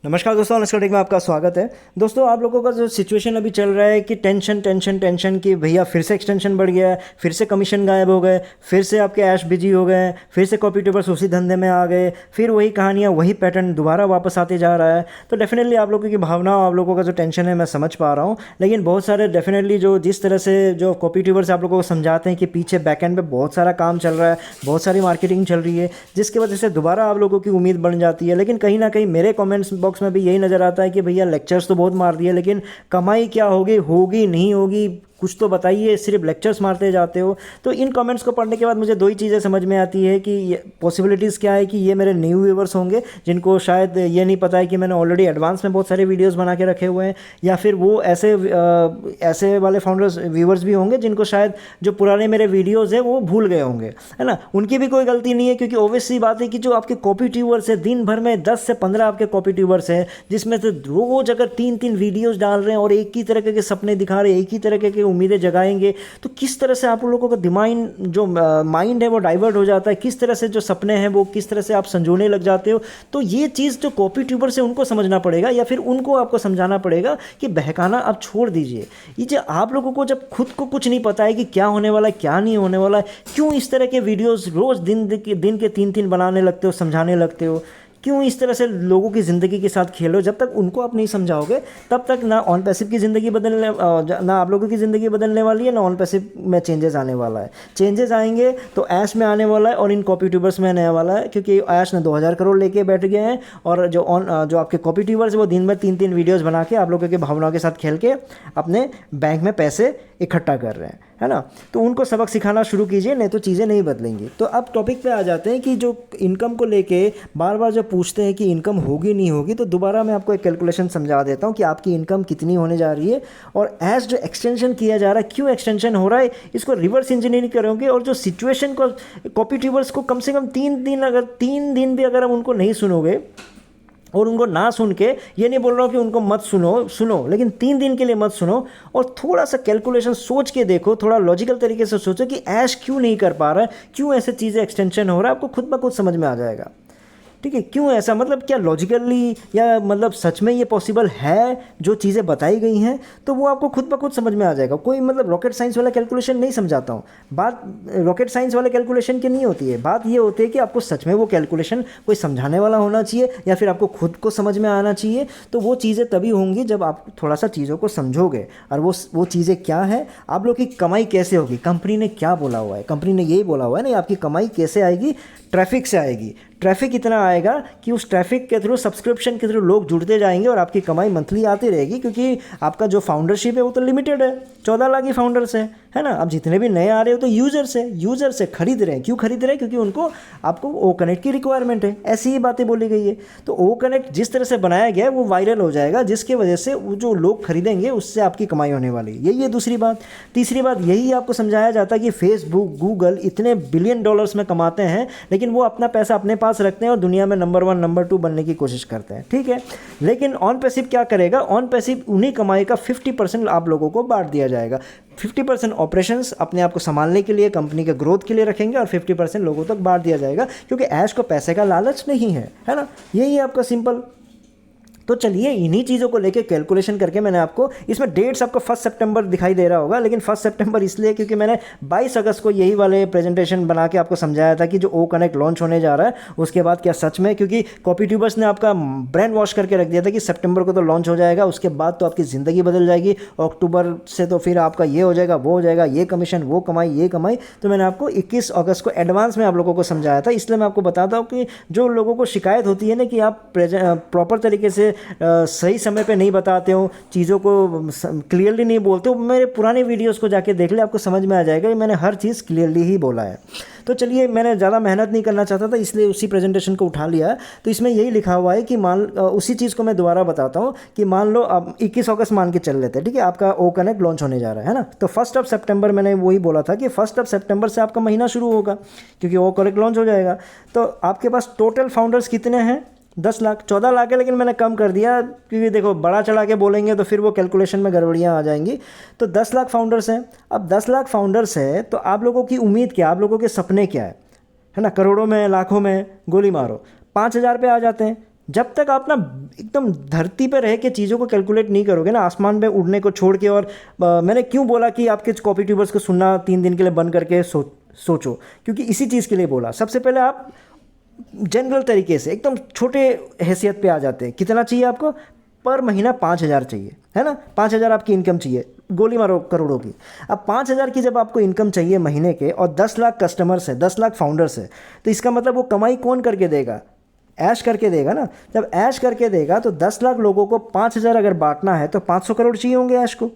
नमस्कार दोस्तों, अनस्कटिक में आपका स्वागत है। दोस्तों, आप लोगों का जो सिचुएशन अभी चल रहा है कि टेंशन टेंशन टेंशन की भैया फिर से एक्सटेंशन बढ़ गया है, फिर से कमीशन गायब हो गए, फिर से आपके ऐश बिजी हो गए, फिर से कॉपी ट्यूबर्स उसी धंधे में आ गए, फिर वही कहानियाँ वही पैटर्न दोबारा वापस आते जा रहा है। तो डेफिनेटली आप लोगों की भावना, आप लोगों का जो टेंशन है मैं समझ पा रहा हूँ। लेकिन बहुत सारे डेफिनेटली जो जिस तरह से जो कॉपी ट्यूबर्स आप लोगों को समझाते हैं कि पीछे बैकएंड पे बहुत सारा काम चल रहा है, बहुत सारी मार्केटिंग चल रही है, जिसकी वजह से दोबारा आप लोगों की उम्मीद बन जाती है। लेकिन कहीं ना कहीं मेरे कमेंट्स बॉक्स में भी यही नज़र आता है कि भैया लेक्चर्स तो बहुत मार दिए, लेकिन कमाई क्या होगी, होगी नहीं होगी, कुछ तो बताइए, सिर्फ लेक्चर्स मारते जाते हो। तो इन कमेंट्स को पढ़ने के बाद मुझे दो ही चीज़ें समझ में आती है कि पॉसिबिलिटीज़ क्या है कि ये मेरे न्यू व्यूवर्स होंगे जिनको शायद ये नहीं पता है कि मैंने ऑलरेडी एडवांस में बहुत सारे वीडियोस बना के रखे हुए हैं, या फिर वो ऐसे वाले फाउंडर्स व्यूवर्स भी होंगे जिनको शायद जो पुराने मेरे वीडियोज़ है वो भूल गए होंगे, है ना। उनकी भी कोई गलती नहीं है, क्योंकि ऑब्वियस सी बात है कि जो आपके कॉपी ट्यूबर्स है, दिन भर में 10 से 15 आपके कॉपी ट्यूबर्स हैं, जिसमें से रोज़ अगर 3-3 वीडियोज़ डाल रहे हैं और एक ही तरह के सपने दिखा रहे हैं, एक ही तरह के उम्मीदें जगाएंगे, तो किस तरह से आप लोगों का दिमाग जो माइंड है वो डाइवर्ट हो जाता है, किस तरह से जो सपने हैं वो किस तरह से आप संजोने लग जाते हो। तो ये चीज़ जो कॉपी ट्यूबर से उनको समझना पड़ेगा, या फिर उनको आपको समझाना पड़ेगा कि बहकाना आप छोड़ दीजिए। ये जो आप लोगों को जब खुद को कुछ नहीं पता है कि क्या होने वाला है क्या नहीं होने वाला है, क्यों इस तरह के वीडियोज़ रोज़ दिन के 3-3 बनाने लगते हो, समझाने लगते हो, क्यों इस तरह से लोगों की ज़िंदगी के साथ खेलो। जब तक उनको आप नहीं समझाओगे तब तक ना ऑन पैसिव की ज़िंदगी बदलने ना आप लोगों की ज़िंदगी बदलने वाली है, ना ऑन पैसिव में चेंजेस आने वाला है। चेंजेस आएंगे तो ऐश में आने वाला है और इन कॉपी ट्यूबर्स में आने वाला है, क्योंकि ऐश ने 2000 करोड़ लेके बैठ गए हैं, और जो आपके कॉपी ट्यूबर्स है वो दिन में 3-3 वीडियोज़ बना के आप लोगों की भावनाओं के साथ खेल के अपने बैंक में पैसे इकट्ठा कर रहे हैं, है ना। तो उनको सबक सिखाना शुरू कीजिए, नहीं तो चीज़ें नहीं बदलेंगी। तो अब टॉपिक पे आ जाते हैं कि जो इनकम को लेके बार बार जब पूछते हैं कि इनकम होगी नहीं होगी, तो दोबारा मैं आपको एक कैलकुलेशन समझा देता हूँ कि आपकी इनकम कितनी होने जा रही है, और एज जो एक्सटेंशन किया जा रहा है, क्यों एक्सटेंशन हो रहा है, इसको रिवर्स इंजीनियरिंग करोगे। और जो सिचुएशन को कॉपी ट्यूबर्स को कम से कम 3 दिन भी अगर हम उनको नहीं सुनोगे, और उनको ना सुन के, ये नहीं बोल रहा हूँ कि उनको मत सुनो, लेकिन 3 दिन के लिए मत सुनो, और थोड़ा सा कैलकुलेशन सोच के देखो, थोड़ा लॉजिकल तरीके से सोचो कि ऐश क्यों नहीं कर पा रहा है, क्यों ऐसे चीज़ें एक्सटेंशन हो रहा है, आपको खुद ब खुद समझ में आ जाएगा। ठीक है, क्यों ऐसा, मतलब क्या लॉजिकली या मतलब सच में ये पॉसिबल है जो चीज़ें बताई गई हैं, तो वो आपको खुद ब खुद समझ में आ जाएगा। कोई मतलब रॉकेट साइंस वाला कैलकुलेशन नहीं समझाता हूँ, बात रॉकेट साइंस वाले कैलकुलेशन की नहीं होती है। बात ये होती है कि आपको सच में वो कैलकुलेशन कोई समझाने वाला होना चाहिए, या फिर आपको खुद को समझ में आना चाहिए। तो वो चीज़ें तभी होंगी जब आप थोड़ा सा चीज़ों को समझोगे। और वो चीज़ें क्या है, आप लोग की कमाई कैसे होगी, कंपनी ने क्या बोला हुआ है, कंपनी ने यही बोला हुआ है ना, आपकी कमाई कैसे आएगी, ट्रैफिक से आएगी। ट्रैफिक इतना आएगा कि उस ट्रैफिक के थ्रू, सब्सक्रिप्शन के थ्रू लोग जुड़ते जाएंगे और आपकी कमाई मंथली आती रहेगी, क्योंकि आपका जो फाउंडरशिप है वो तो लिमिटेड है, 14 लाख ही फाउंडर्स है ना। अब जितने भी नए आ रहे हो तो यूज़र से खरीद रहे हैं। क्यों खरीद रहे हैं? क्योंकि उनको आपको ओ कनेक्ट की रिक्वायरमेंट है, ऐसी ही बातें बोली गई है। तो ओ कनेक्ट जिस तरह से बनाया गया है वो वायरल हो जाएगा, जिसकी वजह से वो जो लोग खरीदेंगे उससे आपकी कमाई होने वाली है। यही है दूसरी बात। तीसरी बात यही आपको समझाया जाता है कि फेसबुक, गूगल इतने बिलियन डॉलर्स में कमाते हैं, लेकिन वो अपना पैसा अपने पास रखते हैं और दुनिया में नंबर 1 नंबर 2 बनने की कोशिश करते हैं। ठीक है, लेकिन ऑन पैसिव क्या करेगा, ऑन पैसिव उन्हीं कमाई का 50% आप लोगों को बांट दिया जाएगा। 50% ऑपरेशंस अपने आप को संभालने के लिए, कंपनी के ग्रोथ के लिए रखेंगे, और 50% लोगों तक बांट दिया जाएगा, क्योंकि ऐश को पैसे का लालच नहीं है ना। यही है आपका सिंपल। तो चलिए, इन्हीं चीज़ों को लेके कैलकुलेशन करके मैंने आपको, इसमें डेट्स आपको 1 सितंबर दिखाई दे रहा होगा, लेकिन 1 सितंबर इसलिए क्योंकि मैंने 22 अगस्त को यही वाले प्रेजेंटेशन बना के आपको समझाया था कि जो ओ कनेक्ट लॉन्च होने जा रहा है उसके बाद क्या सच में, क्योंकि कॉपी ट्यूबर्स ने आपका ब्रेन वॉश करके रख दिया था कि सितंबर को तो लॉन्च हो जाएगा, उसके बाद तो आपकी ज़िंदगी बदल जाएगी, अक्टूबर से तो फिर आपका ये हो जाएगा, वो हो जाएगा, ये कमीशन, वो कमाई, ये कमाई। तो मैंने आपको 21 अगस्त को एडवांस में आप लोगों को समझाया था। इसलिए मैं आपको बताता हूँ कि जो लोगों को शिकायत होती है ना कि आप प्रॉपर तरीके से सही समय पे नहीं बताते हो, चीज़ों को क्लियरली नहीं बोलते हो, मेरे पुराने वीडियोस को जाके देख ले, आपको समझ में आ जाएगा कि मैंने हर चीज़ क्लियरली ही बोला है। तो चलिए, मैंने ज़्यादा मेहनत नहीं करना चाहता था, इसलिए उसी प्रेजेंटेशन को उठा लिया। तो इसमें यही लिखा हुआ है कि उसी चीज़ को मैं दोबारा बताता हूँ कि मान लो अब 21 अगस्त मान के चल लेते हैं, ठीक है, आपका ओ कनेक्ट लॉन्च होने जा रहा है ना। तो 1 सितंबर मैंने वही बोला था कि 1 सितंबर से आपका महीना शुरू होगा, क्योंकि ओ कनेक्ट लॉन्च हो जाएगा। तो आपके पास टोटल फाउंडर्स कितने हैं? 10 लाख, 14 लाख है, लेकिन मैंने कम कर दिया, क्योंकि देखो बड़ा चढ़ा के बोलेंगे तो फिर वो कैलकुलेशन में गड़बड़ियाँ आ जाएंगी। तो 10 लाख फाउंडर्स हैं। अब 10 लाख फाउंडर्स है तो आप लोगों की उम्मीद क्या, आप लोगों के सपने क्या है ना। करोड़ों में, लाखों में गोली मारो, 5,000 पे आ जाते हैं। जब तक आप ना एकदम धरती पे रह के चीज़ों को कैलकुलेट नहीं करोगे ना, आसमान में उड़ने को छोड़ के, और मैंने क्यों बोला कि आपके कॉपी ट्यूबर्स को सुनना 3 दिन के लिए बंद करके सोचो, क्योंकि इसी चीज़ के लिए बोला। सबसे पहले आप जनरल तरीके से एकदम छोटे हैसियत पे आ जाते हैं। कितना चाहिए आपको? पर महीना 5,000 चाहिए, है ना? 5,000 आपकी इनकम चाहिए, गोली मारो करोड़ों की। अब 5,000 की जब आपको इनकम चाहिए महीने के, और 10 लाख कस्टमर्स है, 10 लाख फाउंडर्स है, तो इसका मतलब वो कमाई कौन करके देगा? ऐश करके देगा ना। जब ऐश करके देगा तो 10 लाख लोगों को 5,000 अगर बांटना है तो 500 करोड़ चाहिए होंगे ऐश को।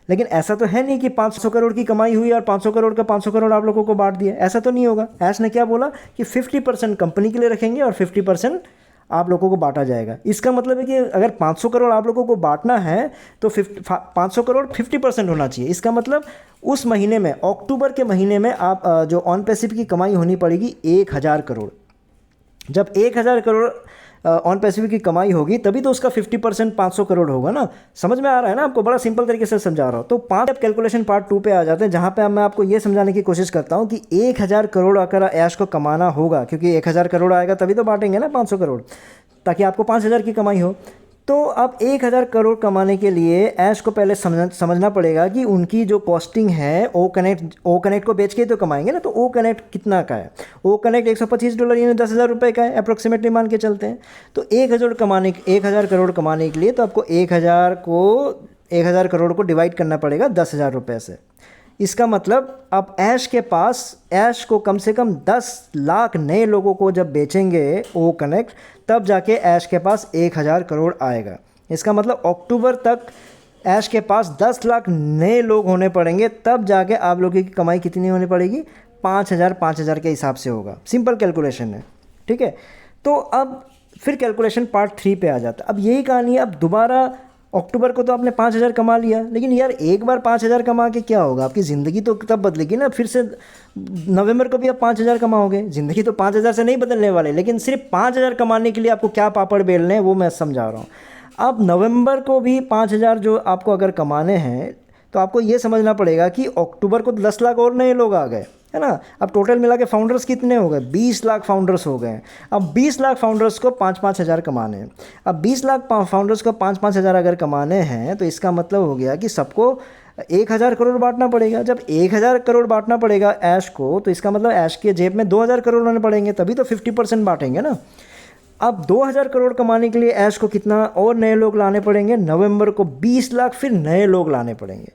लेकिन ऐसा तो है नहीं कि 500 करोड़ की कमाई हुई और 500 करोड़ का 500 करोड़ आप लोगों को बांट दिया, ऐसा तो नहीं होगा। ऐश ने क्या बोला कि 50% कंपनी के लिए रखेंगे और 50% आप लोगों को बांटा जाएगा। इसका मतलब है कि अगर 500 करोड़ आप लोगों को बांटना है तो 500 करोड़ 50% होना चाहिए। इसका मतलब उस महीने में, अक्टूबर के महीने में, आप जो ऑन पैसिव की कमाई होनी पड़ेगी 1,000 करोड़। जब 1,000 करोड़ ऑन पैसिव की कमाई होगी तभी तो उसका 50% 500 करोड़ होगा ना। समझ में आ रहा है ना आपको? बड़ा सिंपल तरीके से समझा रहा हूँ। तो अब कैलकुलेशन पार्ट 2 पे आ जाते हैं, जहाँ पे अब मैं आपको ये समझाने की कोशिश करता हूँ कि 1,000 करोड़ अगर ऐश को कमाना होगा, क्योंकि 1,000 करोड़ आएगा तभी तो बांटेंगे ना 500 करोड़, ताकि आपको 5,000 की कमाई हो। तो अब 1,000 करोड़ कमाने के लिए ऐश को पहले समझना पड़ेगा कि उनकी जो कॉस्टिंग है, ओ कनेक्ट को बेच के तो कमाएंगे ना। तो ओ कनेक्ट कितना का है? ओ कनेक्ट $125 यानी 10,000 रुपये का है, अप्रोक्सीमेटली मान के चलते हैं। तो 1,000 करोड़ कमाने के लिए तो आपको 1,000 करोड़ को डिवाइड करना पड़ेगा 10,000 रुपये से। इसका मतलब अब ऐश को कम से कम 10 लाख नए लोगों को जब बेचेंगे ओ कनेक्ट, तब जाके ऐश के पास 1,000 करोड़ आएगा। इसका मतलब अक्टूबर तक ऐश के पास 10 लाख नए लोग होने पड़ेंगे, तब जाके आप लोगों की कमाई कितनी होनी पड़ेगी? 5,000 के हिसाब से होगा। सिंपल कैलकुलेशन है, ठीक है। तो अब फिर कैलकुलेशन पार्ट 3 पे आ जाता है। अब यही कहानी है। अब दोबारा अक्टूबर को तो आपने 5,000 कमा लिया, लेकिन यार एक बार 5,000 कमा के क्या होगा? आपकी ज़िंदगी तो तब बदलेगी ना। फिर से नवंबर को भी आप 5,000 कमाओगे। ज़िंदगी तो 5,000 से नहीं बदलने वाले, लेकिन सिर्फ 5,000 कमाने के लिए आपको क्या पापड़ बेलने हैं वो मैं समझा रहा हूँ। अब नवंबर को भी 5,000 जो आपको अगर कमाने हैं, तो आपको ये समझना पड़ेगा कि अक्टूबर को 10 लाख और नए लोग आ गए, है ना। अब टोटल मिला के फाउंडर्स कितने हो गए? 20 लाख फाउंडर्स हो गए। अब 20 लाख फाउंडर्स को 5-5 हज़ार कमाने हैं। अब 20 लाख फाउंडर्स को 5-5 हज़ार अगर कमाने हैं, तो इसका मतलब हो गया कि सबको 1,000 करोड़ बांटना पड़ेगा। जब 1,000 करोड़ बांटना पड़ेगा ऐश को, तो इसका मतलब ऐश के जेब में 2,000 करोड़ होने पड़ेंगे, तभी तो 50% बांटेंगे ना। अब 2,000 करोड़ कमाने के लिए ऐश को कितना और नए लोग लाने पड़ेंगे? नवंबर को 20 लाख फिर नए लोग लाने पड़ेंगे।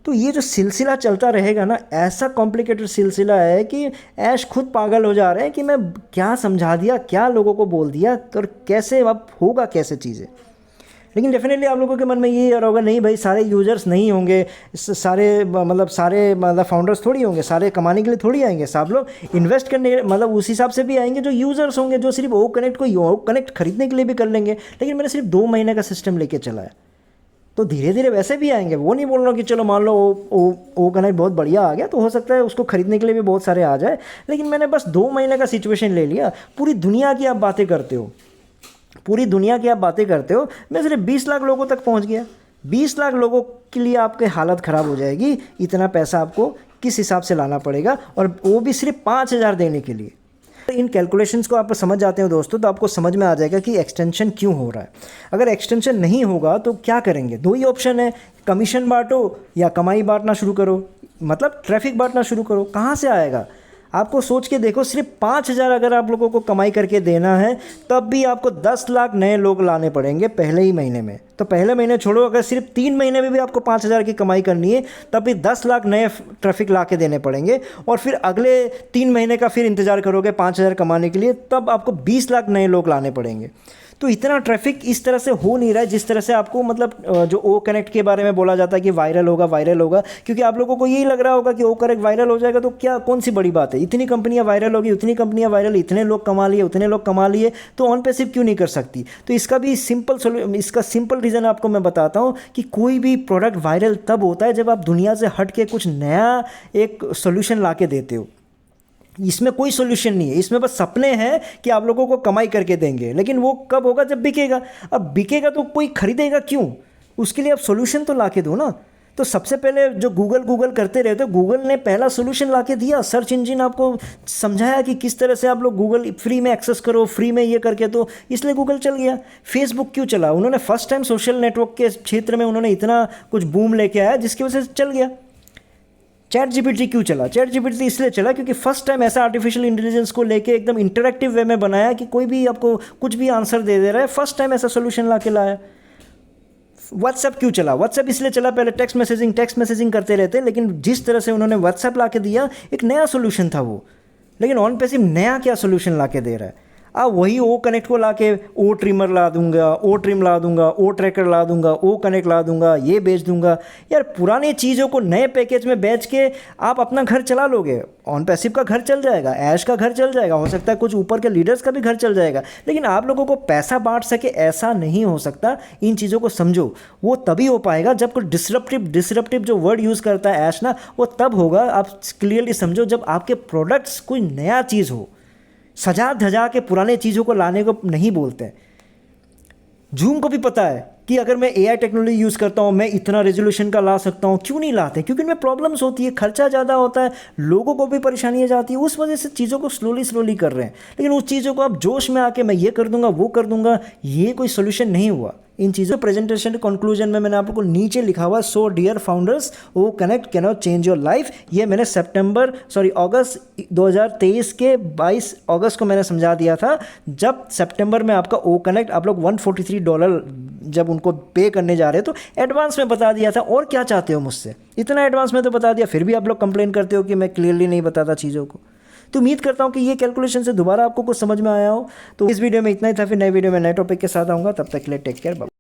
तो ये जो सिलसिला चलता रहेगा ना, ऐसा कॉम्प्लिकेटेड सिलसिला है कि ऐश खुद पागल हो जा रहे हैं कि मैं क्या समझा दिया, क्या लोगों को बोल दिया, और कैसे अब होगा कैसे चीज़ें। लेकिन डेफिनेटली आप लोगों के मन में ये आ रहा होगा, नहीं भाई सारे यूजर्स नहीं होंगे, सारे फाउंडर्स थोड़ी होंगे, सारे कमाने के लिए थोड़ी आएंगे। सब लोग इन्वेस्ट करने, मतलब उस हिसाब से भी आएंगे जो यूजर्स होंगे, जो सिर्फ ओ कनेक्ट को ओ कनेक्ट खरीदने के लिए भी कर लेंगे। लेकिन मैंने सिर्फ 2 महीने का सिस्टम लेके चला है, तो धीरे धीरे वैसे भी आएंगे। वो नहीं बोल रहा हूँ कि चलो मान लो ओ कनेक्ट बहुत बढ़िया आ गया तो हो सकता है उसको खरीदने के लिए भी बहुत सारे आ जाए, लेकिन मैंने बस 2 महीने का सिचुएशन ले लिया। पूरी दुनिया की आप बातें करते हो, पूरी दुनिया की आप बातें करते हो, मैं सिर्फ 20 लाख लोगों तक पहुँच गया। 20 लाख लोगों के लिए आपकी हालत ख़राब हो जाएगी। इतना पैसा आपको किस हिसाब से लाना पड़ेगा, और वो भी सिर्फ 5,000 देने के लिए। इन कैलकुलेशंस को आप समझ जाते हो दोस्तों, तो आपको समझ में आ जाएगा कि एक्सटेंशन क्यों हो रहा है। अगर एक्सटेंशन नहीं होगा तो क्या करेंगे? 2 ही ऑप्शन है, कमीशन बांटो या कमाई बांटना शुरू करो, मतलब ट्रैफिक बांटना शुरू करो। कहाँ से आएगा? आपको सोच के देखो, सिर्फ 5,000 अगर आप लोगों को कमाई करके देना है, तब भी आपको 10 लाख नए लोग लाने पड़ेंगे पहले ही महीने में। तो पहले महीने छोड़ो, अगर सिर्फ 3 महीने में भी आपको 5,000 की कमाई करनी है, तब भी 10 लाख नए ट्रैफिक ला के देने पड़ेंगे। और फिर अगले 3 महीने का फिर इंतज़ार करोगे 5,000 कमाने के लिए, तब आपको 20 लाख नए लोग लाने पड़ेंगे। तो इतना ट्रैफिक इस तरह से हो नहीं रहा है जिस तरह से आपको, मतलब जो ओ कनेक्ट के बारे में बोला जाता है कि वायरल होगा, क्योंकि आप लोगों को यही लग रहा होगा कि ओ कनेक्ट वायरल हो जाएगा तो क्या, कौन सी बड़ी बात है, इतनी कंपनियां वायरल होगी, उतनी कंपनियां वायरल, इतने लोग कमा लिए, उतने लोग कमा लिए, तो ऑन पैसिव क्यों नहीं कर सकती? तो इसका सिंपल रीज़न आपको मैं बताता हूँ कि कोई भी प्रोडक्ट वायरल तब होता है जब आप दुनिया से हट के कुछ नया एक सोल्यूशन ला के देते हो। इसमें कोई सोल्यूशन नहीं है, इसमें बस सपने हैं कि आप लोगों को कमाई करके देंगे, लेकिन वो कब होगा? जब बिकेगा। अब बिकेगा तो कोई खरीदेगा क्यों? उसके लिए आप सोल्यूशन तो ला के दो ना। तो सबसे पहले जो गूगल करते रहे थे, गूगल ने पहला सोल्यूशन ला के दिया, सर्च इंजन आपको समझाया कि किस तरह से आप लोग गूगल फ्री में एक्सेस करो, फ्री में ये करके, तो इसलिए गूगल चल गया। फेसबुक क्यों चला? उन्होंने फर्स्ट टाइम सोशल नेटवर्क के क्षेत्र में उन्होंने इतना कुछ बूम लेके आया जिसकी वजह से चल गया। चैट जीपीटी क्यों चला? चैट जीपीटी इसलिए चला क्योंकि फर्स्ट टाइम ऐसा आर्टिफिशियल इंटेलिजेंस को लेके एकदम इंटरेक्टिव वे में बनाया कि कोई भी आपको कुछ भी आंसर दे रहा है, फर्स्ट टाइम ऐसा सोल्यूशन ला के लाया। व्हाट्सएप क्यों चला? व्हाट्सएप इसलिए चला, पहले टेक्स्ट मैसेजिंग करते रहते, लेकिन जिस तरह से उन्होंने व्हाट्सएप ला के दिया, एक नया सोल्यूशन था वो। लेकिन ऑन पैसिव नया क्या सोल्यूशन ला के दे रहा है? वही ओ कनेक्ट को ला के ओ ट्रिमर ला दूंगा, ओ ट्रिम ला दूंगा, ओ ट्रैकर ला दूंगा, ओ कनेक्ट ला दूंगा, ये बेच दूंगा। यार पुरानी चीज़ों को नए पैकेज में बेच के आप अपना घर चला लोगे। ऑन पैसिव का घर चल जाएगा, ऐश का घर चल जाएगा, हो सकता है कुछ ऊपर के लीडर्स का भी घर चल जाएगा, लेकिन आप लोगों को पैसा बांट सके ऐसा नहीं हो सकता। इन चीज़ों को समझो। वो तभी हो पाएगा जब कोई डिसरप्टिव जो वर्ड यूज़ करता है ऐश ना, वो तब होगा, आप क्लियरली समझो, जब आपके प्रोडक्ट्स कोई नया चीज़ हो। सजा धजा के पुराने चीज़ों को लाने को नहीं बोलते। जूम को भी पता है कि अगर मैं एआई टेक्नोलॉजी यूज़ करता हूँ मैं इतना रेजोल्यूशन का ला सकता हूँ। क्यों नहीं लाते? क्योंकि इनमें प्रॉब्लम्स होती है, खर्चा ज़्यादा होता है, लोगों को भी परेशानियाँ जाती है, उस वजह से चीज़ों को स्लोली कर रहे हैं। लेकिन उस चीज़ों को आप जोश में आके मैं ये कर दूंगा, वो कर दूंगा, ये कोई सोल्यूशन नहीं हुआ। इन चीज़ों प्रेजेंटेशन के कंक्लूजन में मैंने आप लोगों को नीचे लिखा हुआ, so dear founders, o connect can not change your life. ये मैंने अगस्त 2023 के 22 अगस्त को मैंने समझा दिया था, जब सितंबर में आपका ओ कनेक्ट आप लोग $143 जब उनको पे करने जा रहे हो, तो एडवांस में बता दिया था। और क्या चाहते हो मुझसे? इतना एडवांस में तो बता दिया, फिर भी आप लोग कंप्लेन करते हो कि मैं क्लियरली नहीं बताता चीज़ों को। तो उम्मीद करता हूँ कि ये कैलकुलेशन से दोबारा आपको कुछ समझ में आया हो। तो इस वीडियो में इतना ही था, फिर नए वीडियो में नए टॉपिक के साथ आऊँगा। तब तक के लिए टेक केयर।